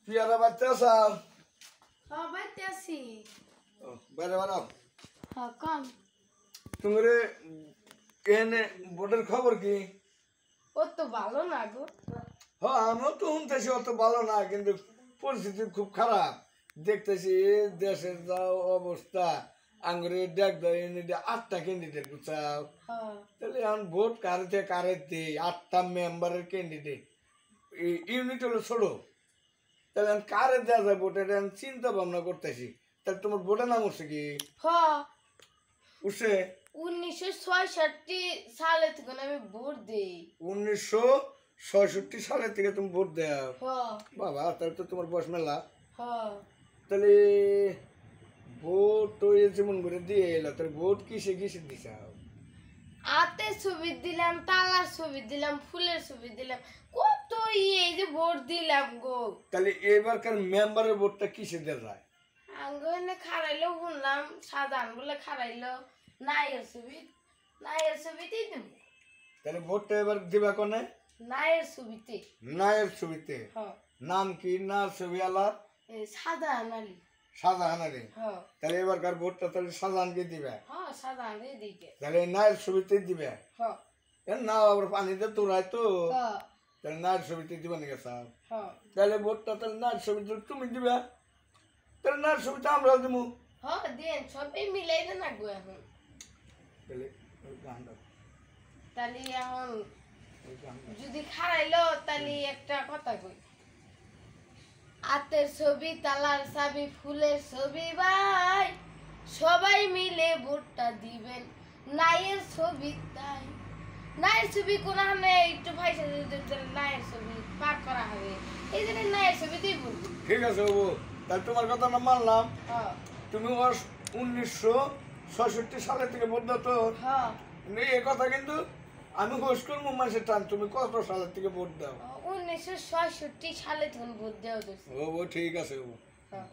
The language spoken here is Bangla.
পিয়ারা বাচ্চা আসাও হ্যাঁ বাইতে আছি বাইরে বানাও হ্যাঁ কম তোমার এনে বোর্ডের খবর কি? ও তো ভালো না গো। হ্যাঁ আমিও তো শুনতেছি অত ভালো না, কিন্তু পরিস্থিতি খুব খারাপ দেখতেছি। দেশের যা অবস্থা, আঙ্গুরে দেখ এনে 8টা ক্যান্ডিডেট বুঝছাও। হ্যাঁ তাহলে এখন ভোট কারে দেই? 8টা মেম্বারের ক্যান্ডিডেট, ইউনিট হলো ছোটো, তাহলে এখন কারে দেওয়া যায় ভোট? এটা আমি চিন্তা ভাবনা করতেছি। তাহলে তোমার ভোটের নাম উঠছে কি? হ্যাঁ উঠছে 1966 সালে থেকে আমি ভোট দিই। 1966 সালের থেকে তুমি ভোট দাও? হ্যাঁ বাবা, তাহলে তো তোমার বয়স মেলা। হ্যাঁ তাহলে ভোট তো যেমন করে দিয়ে এলো, তাহলে ভোট কিসে কিসে দিছাও? হাতের ছবি দিলাম, তালার ছবি দিলাম, ফুলের ছবি দিলাম, কত এই যে ভোট দিলাম গো। তাহলে এবারকার মেম্বারের ভোটটা কিসে দেওয়া যায়? আঙ্গো এনে খারাইলো শুনলাম, সাজান বলে খারাইলো নায়ের ছবিতেই দেব। তাহলে ভোটটা এবার দিবা কোনে? নায়ের ছবিতে। নায়ের ছবিতে। হ্যাঁ নাম কি? না ছবি আলার সাজান আলী। শাহজাহান আলী। হ্যাঁ তাহলে এবারকার ভোটটা তাহলে শাহজাহানকে দিবে? হ্যাঁ সাজান দিকে। তাহলে নায়ের ছবিতে দিবে? হ্যাঁ না আবার পানিতে তোরাই তো, হ্যাঁ তাহলে নায়ের ছবিতে দিবে নাকি স্যার? হ্যাঁ তাহলে ভোটটা তাহলে নায়ের ছবিতে তুমি দিবে, তাহলে নায়ের ছবিতে আমরাও দিব। হ্যাঁ দেন সবই মিলাই দেন না গো। এখন তাহলে ওই গানটা তাহলে এখন ওই গানটা যদি খারাইলো তাহলে একটা কথা কই, হাতের ছবি, তালার চাবি, ফুলের ছবি, ভাই সবাই মিলে ভোটটা দিবেন নায়ের ছবি। তাই নায়ের ছবি কোন একটু পয়সা নায়ের ছবি পার করা হবে, এই জন্য নায়ের ছবিতেই বলবো। ঠিক আছে বাবু, তাহলে তোমার কথা না মানলাম। হ্যাঁ তুমি 1966 সালের থেকে ভোট দাও তো? হ্যাঁ এই কথা কিন্তু আমি হোস করবো মানুষের টান। তুমি কত সালের থেকে ভোট দাও? 1966 সালে তখন ভোট দেওয়া হয়েছে। ও ঠিক আছে বাবু। হ্যাঁ।